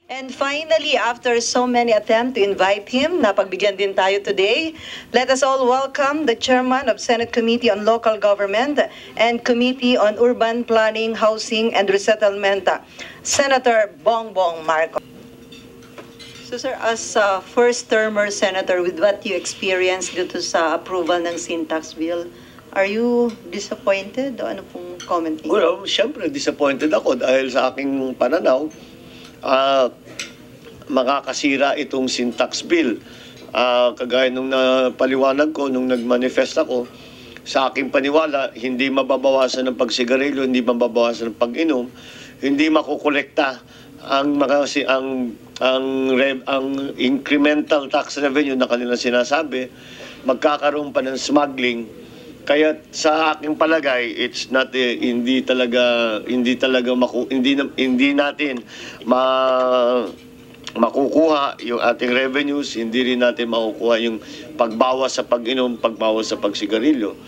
And finally, after so many attempts to invite him, napagbigyan din tayo today, let us all welcome the Chairman of Senate Committee on Local Government and Committee on Urban Planning, Housing and Resettlement, Senator Bongbong Marcos. So sir, as a first-termer senator, with what you experienced dito sa approval ng sin tax bill, are you disappointed? O ano pong comment niyo? Well, siyempre disappointed ako dahil sa aking pananaw, makakasira itong sin tax bill. Kagaya nung napaliwanag ko, nung nag-manifest ako, sa aking paniwala, hindi mababawasan ng pagsigarilyo, hindi mababawasan ng pag-inom, hindi makukolekta ang incremental tax revenue na kanilang sinasabi, magkakaroon pa ng smuggling. Kaya sa aking palagay, it's not hindi natin makukuha yung ating revenues, hindi rin natin makukuha yung pagbawas sa pag-inom, pagbawas sa pagsigarilyo.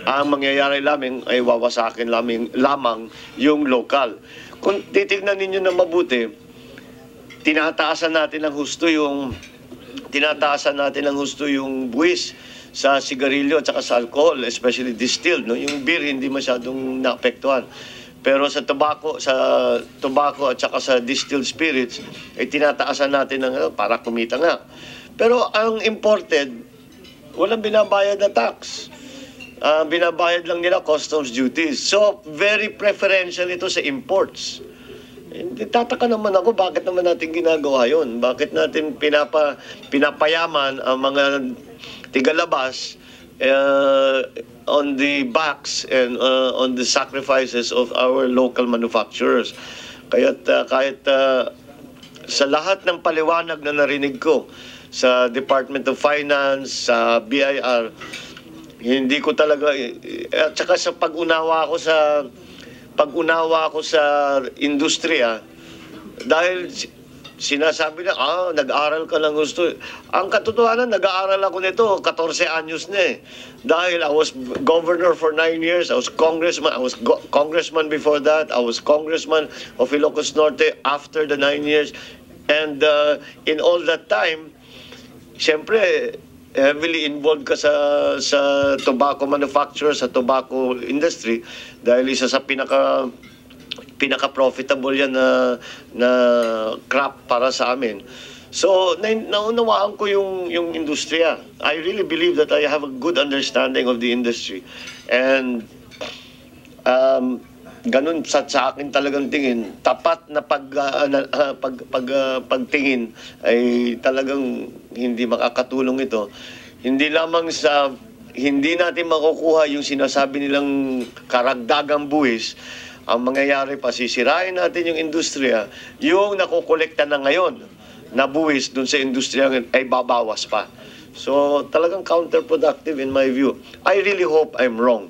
Ang mangyayari lamang ay wawasakin lamang yung local. Kung titignan ninyo na mabuti, tinataasan natin ng husto yung buwis sa sigarilyo at saka sa alcohol, especially distilled, no? Yung beer hindi masyadong naapektuhan. Pero sa tobacco at saka sa distilled spirits, ay tinataasan natin ng para kumita nga. Pero ang imported, walang binabayad na tax. Binabayad lang nila customs duties. So, very preferential ito sa imports. Tataka naman ako, bakit naman natin ginagawa yun? Bakit natin pinapayaman ang mga tigalabas on the backs and on the sacrifices of our local manufacturers? Kahit sa lahat ng paliwanag na narinig ko sa Department of Finance, sa BIR, hindi ko talaga, at saka sa pag-unawa ko sa industriya, dahil sinasabi na, nag-aral ka ng gusto. Ang katotohanan, nag-aaral ako nito, 14 anyos na eh. Dahil I was governor for 9 years, I was congressman before that, I was congressman of Ilocos Norte after the 9 years. And in all that time, siyempre, heavily involved ka sa tobacco manufacturer, sa tobacco industry, dahil isa sa pinaka-profitable yan na crop para sa amin. So, naunawaan ko yung industriya. I really believe that I have a good understanding of the industry. And ganun sa akin talagang tingin, tapat na pagtingin ay talagang hindi makakatulong ito. Hindi lamang sa hindi natin makukuha yung sinasabi nilang karagdagang buwis, ang mangyayari pa, sisirain natin yung industriya, yung nakukolekta na ngayon na buwis dun sa industriya ay babawas pa. So talagang counterproductive in my view. I really hope I'm wrong.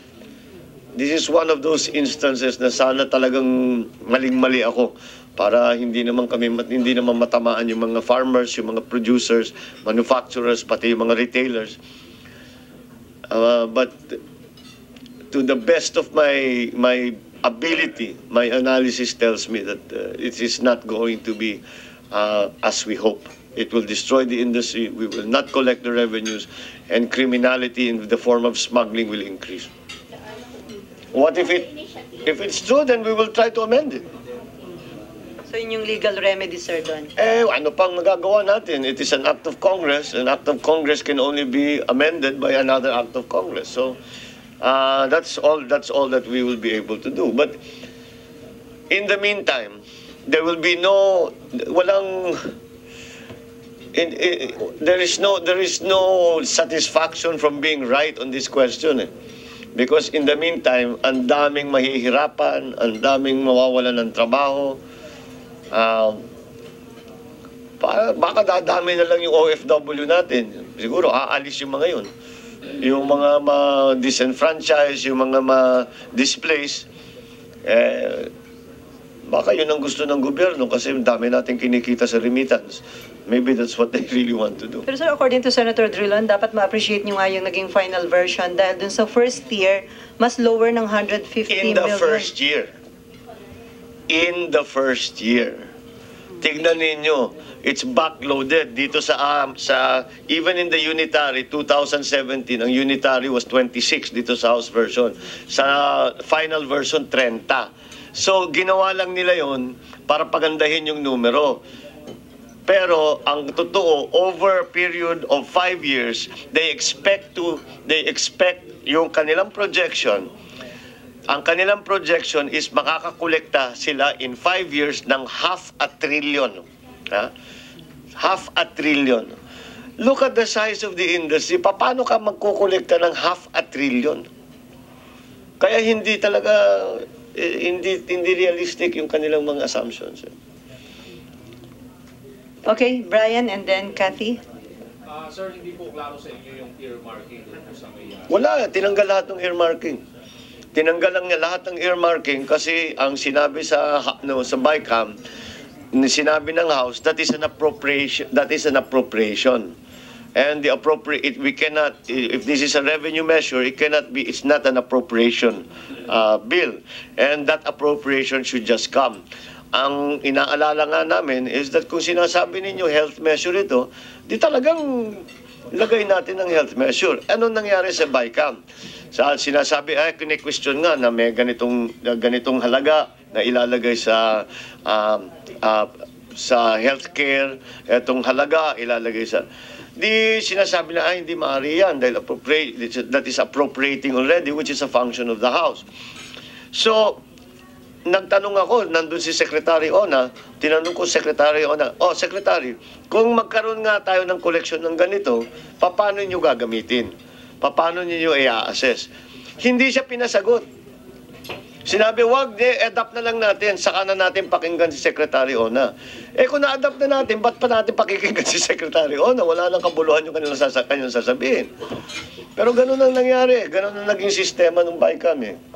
This is one of those instances na sana talagang maling-mali ako para hindi naman matamaan yung mga farmers, yung mga producers, manufacturers, pati yung mga retailers. But to the best of my ability, my analysis tells me that it is not going to be as we hope. It will destroy the industry, we will not collect the revenues, and criminality in the form of smuggling will increase. What if it's true, then we will try to amend it. So yun yung legal remedy, sir, doon? Ano pang magagawa natin? It is an act of Congress. An act of Congress can only be amended by another act of Congress. So that's all that we will be able to do. But in the meantime, there will be there is no satisfaction from being right on this question. Because in the meantime, ang daming mahihirapan, ang daming mawawalan ng trabaho. Baka dadami na lang yung OFW natin. Siguro aalis yung mga yun. Yung mga ma-disenfranchise, yung mga ma-displace, baka yun ang gusto ng gobyerno kasi dami natin kinikita sa remittance. Maybe that's what they really want to do. Pero sir, according to Senator Drilon, dapat ma-appreciate nyo nga yung naging final version dahil dun sa first year, mas lower ng 150 million. In the first year. tignan ninyo, it's backloaded dito sa even in the unitary 2017, ang unitary was 26 dito sa House version. Sa final version 30. So ginawa lang nila 'yon para pagandahin yung numero. Pero ang totoo, over a period of 5 years, they expect yung kanilang projection. Ang kanilang projection is makakakolekta sila in 5 years ng 500 billion. Ha? 500 billion. Look at the size of the industry. Paano ka magkukolekta ng 500 billion? Kaya hindi talaga, hindi realistic yung kanilang mga assumptions. Okay, Brian and then Kathy. Sir, hindi po klaro sa inyo yung earmarking doon po sa may... Wala, tinanggal lahat ng earmarking. Tinanggal lang niya lahat ng earmarking kasi ang sinabi sa BICAM, sinabi ng House, that is an appropriation. And the appropriate, we cannot, if this is a revenue measure, it's not an appropriation bill. And that appropriation should just come. Ang inaalala nga namin is that kung sinasabi ninyo health measure ito, di talagang lagay natin ng health measure. Anong nangyari sa BICAM? Sinasabi, kine-question nga na may ganitong halaga na ilalagay sa healthcare, etong halaga ilalagay sa... Di sinasabi na, hindi maaari yan dahil that is appropriating already, which is a function of the House. So, nagtanong ako, nandun si Secretary Ona, tinanong ko Secretary Ona, Secretary, kung magkaroon nga tayo ng collection ng ganito, paano nyo gagamitin? Paano nyo i-assess? Hindi siya pinasagot. Sinabi, adapt na lang natin, saka na natin pakinggan si Secretary Ona. Kung na-adapt na natin, ba't pa natin pakikinggan si Secretary Ona? Wala nang kabuluhan yung kanilang sasabihin. Pero ganun ang nangyari, ganun ang naging sistema ng BICAM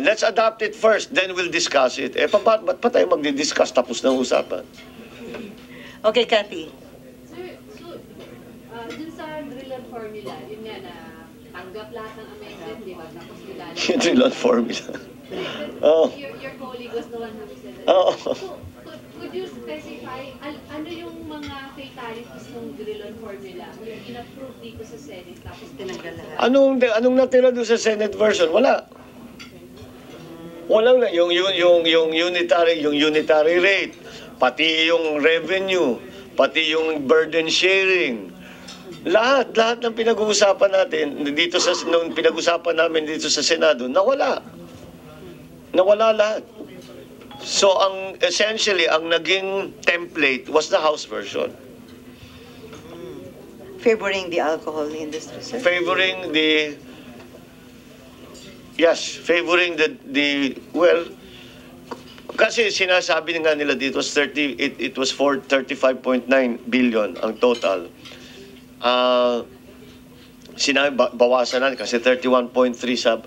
let's adopt it first, then we'll discuss it. Ba't pa tayo magdi-discuss tapos ng usapan? Okay, Kathy. Sir, so, dun sa Drilon formula, yun nga na tanggap lahat ng amendment, di ba? Tapos nilalagay. Drilon formula. Your colleague was the one who said that. So, could you specify, ano yung mga fatalities ng Drilon formula? Yung in-approve dito sa Senate, tapos tinanggal lahat? Anong natira doon sa Senate version? Wala. Walang na yung unitary rate, pati yung revenue, pati yung burden sharing. Lahat ng pinag-uusapan natin dito nung pinag-usapan namin dito sa Senado, nawala. Nawala lahat. So essentially ang naging template was the House version. Favoring the alcohol industry, sir? Favoring the kasi sinasabi nga nila dito it was for 35.9 billion ang total. Sinabi bawasan natin kasi 31.3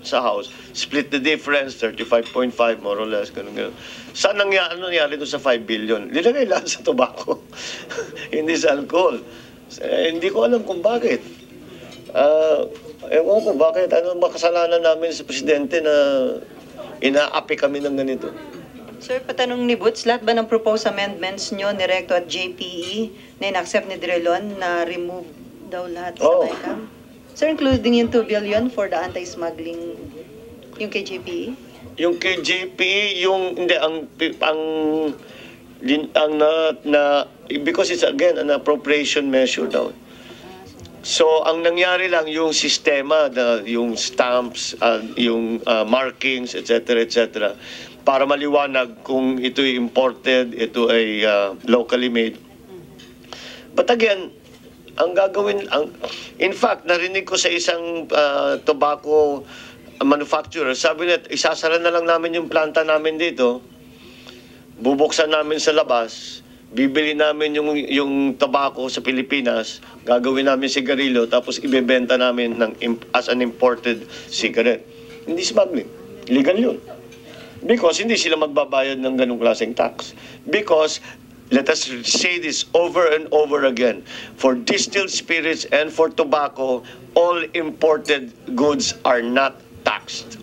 sa House, split the difference 35.5 more or less ganun. Saan nangyari doon sa 5 billion? Nilagay lahat sa tobacco. Hindi sa alcohol. Hindi ko alam kung bakit. Ewan ko bakit, makasalanan namin sa presidente na inaapi kami ng ganito. Sir, patanong ni Boots, lahat ba ng proposed amendments nyo ni Recto at JPE na in-accept ni Drilon na remove daw lahat sa BICAM? Sir, including yung 2 billion for the anti-smuggling, yung kay JPE? Yung kay JPE, because it's again an appropriation measure daw. So, ang nangyari lang yung sistema, yung stamps, yung markings, etc., para maliwanag kung ito'y imported, ito ay locally made. But again, ang gagawin, in fact, narinig ko sa isang tobacco manufacturer, sabi niya, isasara na lang namin yung planta namin dito, bubuksan namin sa labas, bibili namin yung tobacco sa Pilipinas, gagawin namin sigarilyo, tapos ibebenta namin as an imported cigarette. Hindi smuggling. Legal yun. Because hindi sila magbabayad ng ganung klaseng tax. Because, let us say this over and over again, for distilled spirits and for tobacco, all imported goods are not taxed.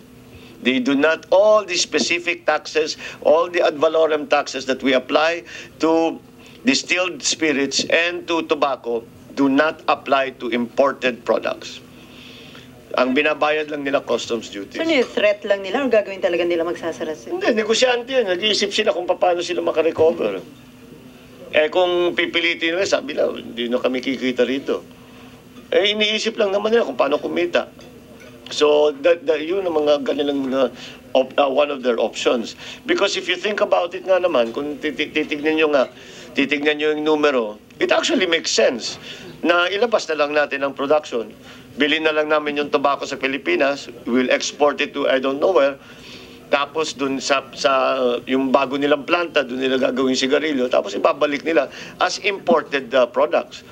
They do not, all the specific taxes, all the ad valorem taxes that we apply to distilled spirits and to tobacco do not apply to imported products. Ang binabayad lang nila customs duties. So, yung threat lang nila, ang gagawin talaga nila magsasara sila? Hindi, negosyante yun. Nag-iisip sila kung paano sila makarecover. Eh kung pipilitin nila, sabi nila, hindi na kami kikita rito. Eh iniisip lang naman nila kung paano kumita. So, yun ang mga kanilang one of their options. Because if you think about it nga naman, kung titignan nyo yung numero, it actually makes sense na ilabas na lang natin ang production. Bilhin na lang namin yung tobacco sa Pilipinas, we'll export it to I don't know where, tapos dun sa yung bago nilang planta, dun nila gagawin sigarilyo, tapos ibabalik nila as imported products.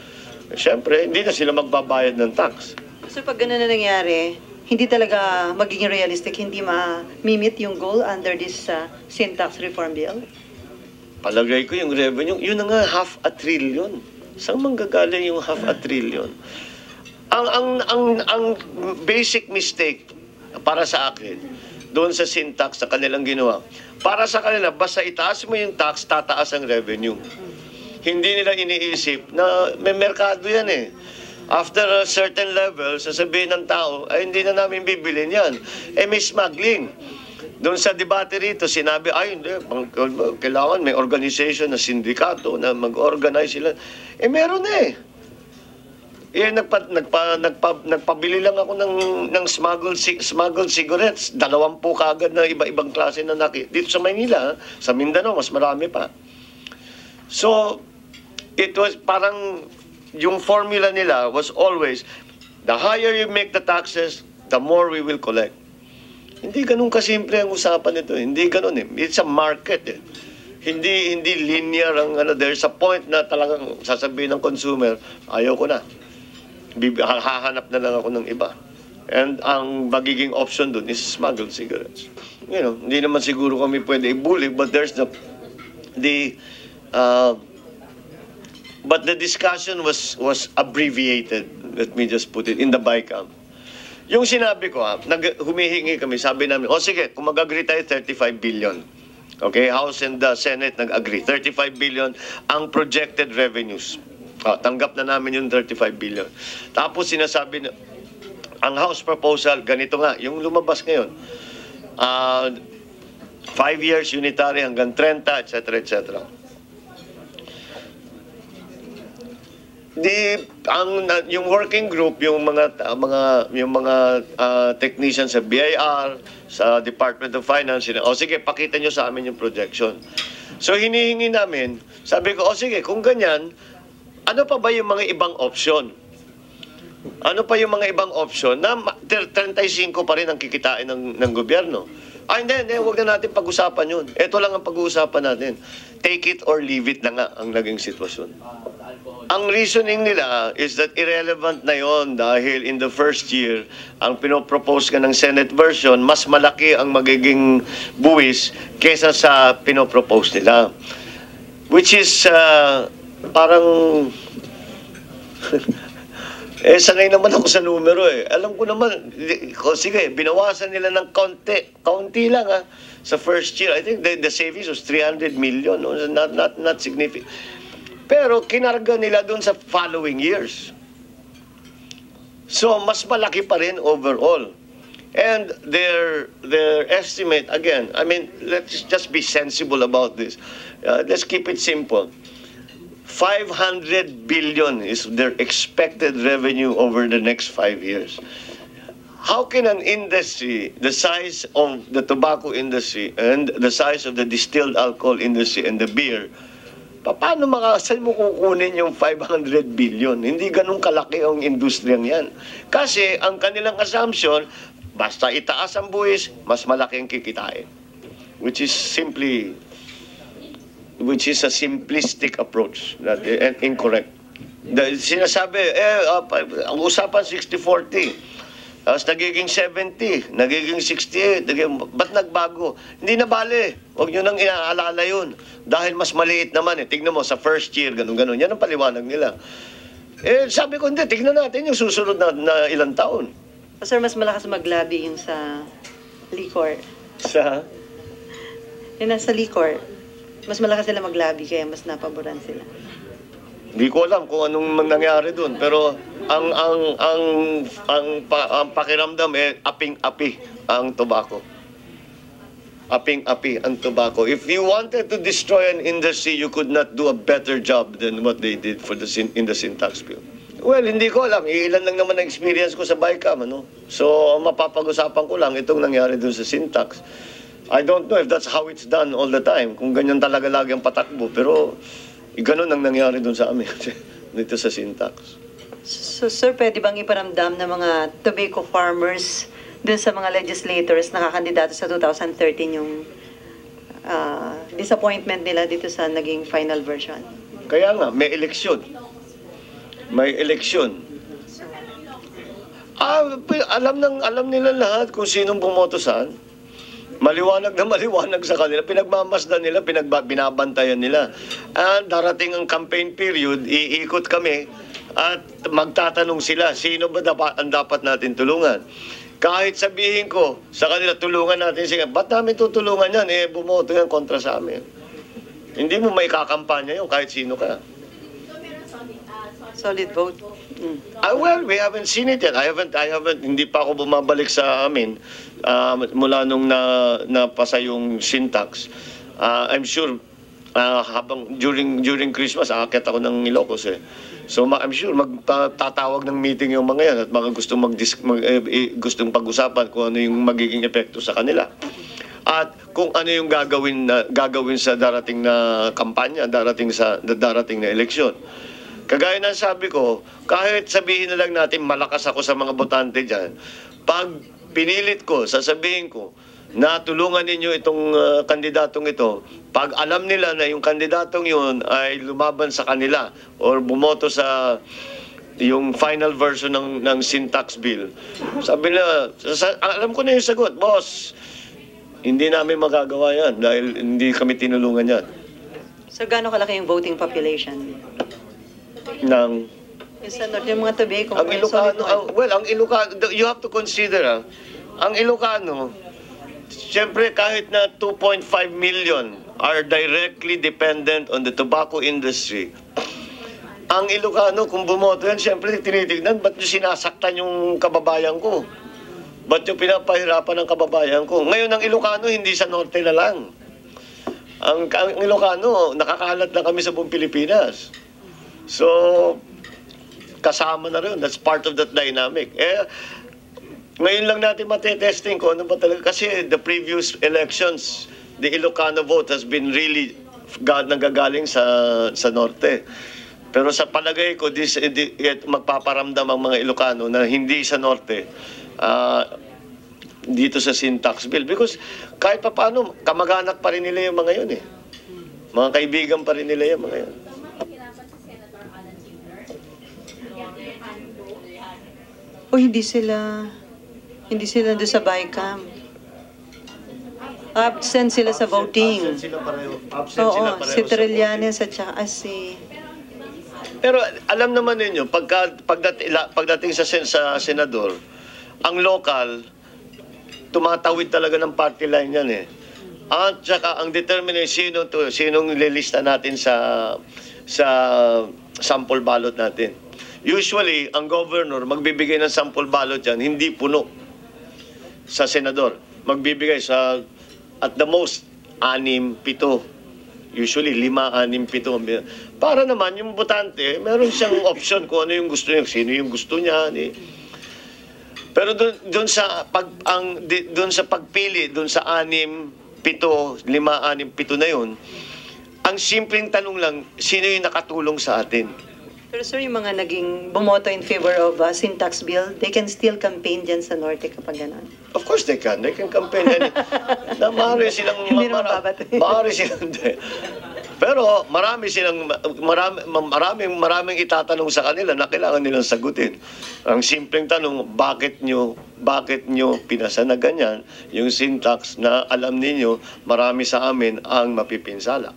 Siyempre, hindi na sila magbabayad ng tax. So, pag gano'n na nangyari, hindi talaga magiging realistic, hindi ma-meet yung goal under this sin tax reform bill? Palagay ko yung revenue, yun na nga, 500 billion. Saan manggagaling yung 500 billion? Ang basic mistake para sa akin, doon sa sin tax na kanilang ginawa, para sa kanila, basta itaas mo yung tax, tataas ang revenue. Hindi nila iniisip na may merkado yan eh. After a certain level, sasabihin ng tao, ay hindi na namin bibilin yan. Eh may smuggling. Doon sa debate rito, sinabi, ay hindi, kailangan may organization na sindikato na mag-organize sila. Eh meron eh. Eh, nagpabili lang ako ng smuggled cigarettes. 20 kagad na iba-ibang klase na dito sa Maynila, sa Mindanao, mas marami pa. So, it was parang, yung formula nila was always, the higher you make the taxes, the more we will collect. Hindi ganun kasimple ang usapan nito. Hindi ganun eh. It's a market eh. Hindi linear ang there's a point na talagang sasabihin ng consumer, ayaw ko na. Hahanap na lang ako ng iba. And ang magiging option dun is smuggled cigarettes. You know, hindi naman siguro kami pwede i-bully, but there's but the discussion was abbreviated. Let me just put it in the BICAM. Yung sinabi ko, humihingi kami, sabi namin, sige, kung mag-agree tayo, 35 billion. Okay, House and the Senate nag-agree. 35 billion ang projected revenues. Tanggap na namin yung 35 billion. Tapos sinasabi na, ang House proposal, ganito nga, yung lumabas ngayon, 5 years unitary hanggang 30, etc., etc. Yung working group, yung mga technicians sa BIR, sa Department of Finance, sige, pakita nyo sa amin yung projection. So hinihingi namin, sabi ko, sige, kung ganyan, ano pa ba yung mga ibang option? Ano pa yung mga ibang option na 35 pa rin ang kikitain ng gobyerno? Hindi, huwag na natin pag-usapan yun. Ito lang ang pag-uusapan natin. Take it or leave it na nga ang naging sitwasyon. Ang reasoning nila is that irrelevant na yon dahil in the first year, ang pinopropose ka ng Senate version, mas malaki ang magiging buwis kesa sa pinopropose nila. Which is parang sanay naman ako sa numero eh. Alam ko naman, sige, binawasan nila ng kaunti lang sa first year. I think the savings was 300 million, no? Not significant. Pero kinarga nila doon sa following years. So mas malaki pa rin overall. And their estimate, again, I mean, let's just be sensible about this. Let's keep it simple. 500 billion is their expected revenue over the next 5 years. How can an industry the size of the tobacco industry and the size of the distilled alcohol industry and the beer, paano saan mo kukunin yung 500 billion? Hindi ganun kalaki ang industriyang yan. Kasi ang kanilang assumption, basta itaas ang buwis, mas malaki ang kikitain. Which is a simplistic approach and incorrect. Sinasabi, ang usapan 60-40. Tapos nagiging 70, nagiging 68, ba't nagbago? Hindi na bale. Huwag nyo nang inaalala yun. Dahil mas maliit naman eh. Tignan mo, sa first year, ganun-ganun. Yan ang paliwanag nila. Sabi ko, hindi, tignan natin yung susunod na ilang taon. Sir, mas malakas mag-lobby yung sa Liquor. Sa... Yung nasa liquor, mas malakas sila mag-lobby kaya mas napaboran sila. Hindi ko alam kung anong nangyari doon, pero ang pakiramdam aping-api ang tobacco. Aping-api ang tobacco. If you wanted to destroy an industry, you could not do a better job than what they did for in the Syntax Bill. Well, hindi ko alam. Ilan lang naman ang experience ko sa BICAM, ano? So, mapapag-usapan ko lang itong nangyari doon sa Syntax. I don't know if that's how it's done all the time. Kung ganyan talaga lagi ang patakbo. Pero, ganun ang nangyari doon sa amin. Dito sa Syntax. So, sir, pwede bang iparamdam ng mga tobacco farmers dun sa mga legislators na kakandidato sa 2013 yung disappointment nila dito sa naging final version? Kaya nga, may eleksyon. May eleksyon. Alam nila lahat kung sinong bumoto saan. Maliwanag na maliwanag sa kanila. Pinagmamasdan nila, binabantayan nila. Darating ang campaign period, iikot kami at magtatanong sila, sino ba ang dapat natin tulungan? Kahit sabihin ko sa kanila, tulungan natin sila. Ba't namin tutulungan yan? Bumoto yan kontra sa amin. Hindi mo may kakampanya yun kahit sino ka. Solid vote. Well, we haven't seen it yet. I haven't, hindi pa ako bumabalik sa amin mula nung napasa yung Syntax. I'm sure habang during Christmas, aakit ako ng Ilocos eh. So I'm sure magtatawag ng meeting yung mga yan at mga gustong pag-usapan kung ano yung magiging epekto sa kanila. At kung ano yung gagawin sa darating na kampanya, darating na eleksyon. Kagaya ng sabi ko, kahit sabihin na lang natin malakas ako sa mga botante dyan, pag pinilit ko, sasabihin ko, na tulungan ninyo itong kandidatong ito, pag alam nila na yung kandidatong yun ay lumaban sa kanila or bumoto sa yung final version ng Syntax Bill, sabi nila, alam ko na yung sagot, boss, hindi namin magagawa yan dahil hindi kami tinulungan yan. So, gaano kalaki yung voting population? Yung mga tobacco. Ang Ilocano, ang Ilocano, you have to consider, ang Ilocano, siyempre kahit na 2.5 million are directly dependent on the tobacco industry. Ang Ilocano, kung bumoto yan, siyempre tinitignan, ba't nyo sinasaktan yung kababayan ko? Ba't nyo pinapahirapan ng kababayan ko? Ngayon, ang Ilocano, hindi sa norte na lang. Ang Ilocano, nakakalat na kami sa buong Pilipinas. So, kasama na rin. That's part of that dynamic. Ngayon lang natin matetesting kung ano ba talaga. Kasi the previous elections, the Ilocano vote has been really nagagaling sa norte. Pero sa palagay ko, magpaparamdam ang mga Ilocano na hindi sa norte dito sa Syntax Bill. Because kahit pa paano, kamag-anak pa rin nila yung mga yun eh. Mga kaibigan pa rin nila yung mga yun. O hindi sila doon sa BICAM. Absent sila sa voting. Absent sila pareho. Oo, si Trillanes at saka si... Pero alam naman ninyo, pagdating sa senador, ang local, tumatawid talaga ng party line yan eh. At saka ang determination sinong nililista natin sa sample ballot natin. Usually, ang governor, magbibigay ng sample ballot yan, hindi puno sa senador. Magbibigay sa, at the most, 6, 7. Usually, 5, 6, 7. Para naman, yung botante, meron siyang option kung ano yung gusto niya, sino yung gusto niya. Pero doon sa pagpili, doon sa 6, 7, 5, 6, 7 na yun, ang simpleng tanong lang, sino yung nakatulong sa atin? Pero sir, yung mga naging bumoto in favor of Syntax Bill, they can still campaign dyan sa norte kapag gano'n? Of course they can. They can campaign. Na maaari silang... Hindi naman babatoy. Maaari silang... Pero maraming itatanong sa kanila na kailangan nilang sagutin. Ang simpleng tanong, bakit nyo pinasa na ganyan yung Syntax na alam ninyo marami sa amin ang mapipinsala?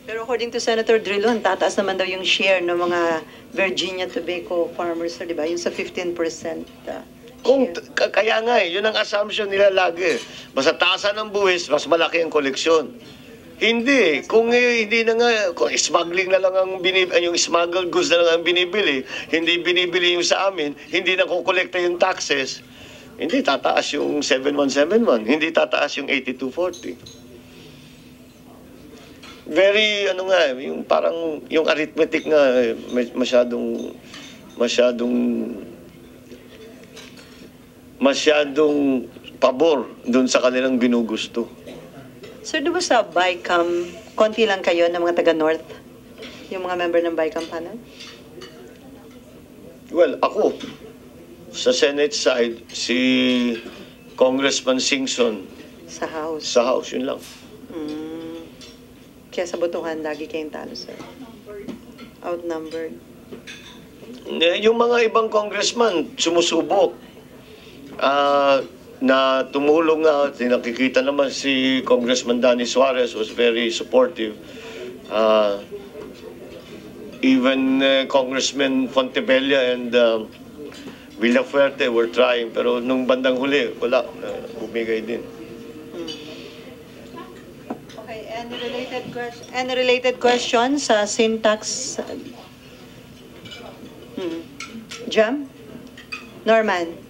Pero according to Senator Drilon, tataas naman daw yung share ng mga Virginia tobacco farmers, di ba? Yung sa 15% Kaya nga yun ang assumption nila lagi. Basta taasan ng buwis, mas malaki ang koleksyon. Hindi. Kung hindi na nga, kung smuggling na lang ang yung smuggled goods na lang ang binibili, hindi binibili yung sa amin, hindi na kukolekta yung taxes, hindi tataas yung 7171, hindi tataas yung 8240. Very, yung parang, yung arithmetic nga, masyadong pabor dun sa kanilang ginugusto. Sir, di ba sa BICAM, konti lang kayo ng mga taga-North? Yung mga member ng BICAM panel? Well, ako, sa Senate side, si Congressman Singson Sa House? sa House, yun lang. Kaya sa botohan, lagi kayong talo, sir. Outnumbered. Yung mga ibang congressman, sumusubok. Na tumulong nga, nakikita naman si Congressman Danny Suarez was very supportive. Even Congressman Fontebella and Villafuerte were trying, pero nung bandang huli, wala, bumigay din. Okay, any related question sa syntax? Jam? Norman?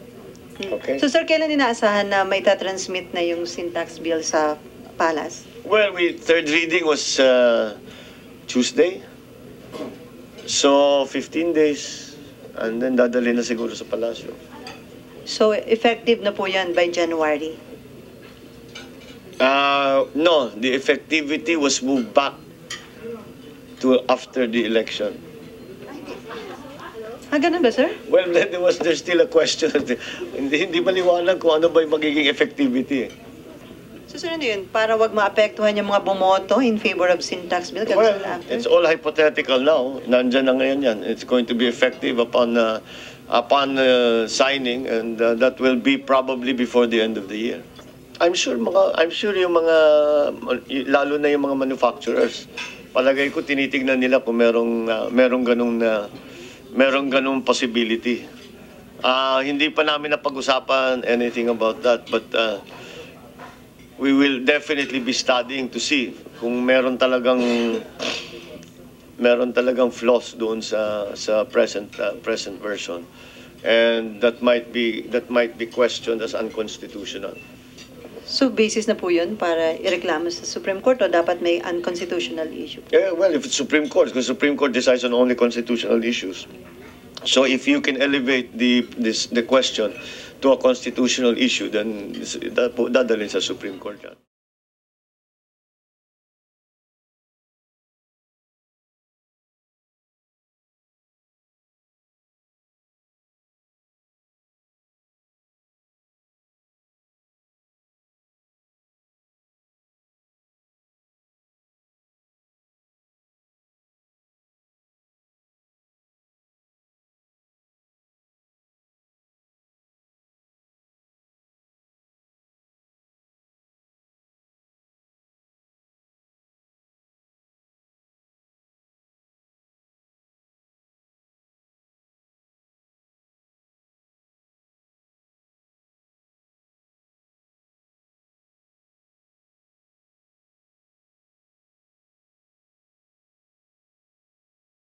Okay. So sir, kailan inaasahan na may tatransmit na yung syntax bill sa Palace? Well, third reading was Tuesday. So, 15 days. And then dadali na siguro sa palasyo. So effective na po yan by January? No, the effectivity was moved back to after the election. Ganun ba, sir? Well, there's still a question. hindi maliwanag kung ano ba yung magiging effectivity. So sir, ano yun? Para wag maapektuhan yung mga bumoto in favor of syntax bill? Well, it's all hypothetical now. Nandyan na ngayon yan. It's going to be effective upon signing, and that will be probably before the end of the year. I'm sure yung mga, lalo na yung mga manufacturers, palagay ko tinitignan nila kung merong ganung possibility. Hindi pa namin napag-usapan anything about that, but we will definitely be studying to see kung meron talagang flaws doon sa present version, and that might be questioned as unconstitutional. So basis na po yun para ireklamo sa Supreme Court o dapat may unconstitutional issue? Yeah, well, if it's Supreme Court, because Supreme Court decides on only constitutional issues. So if you can elevate the question to a constitutional issue, then dadalhin sa Supreme Court yan.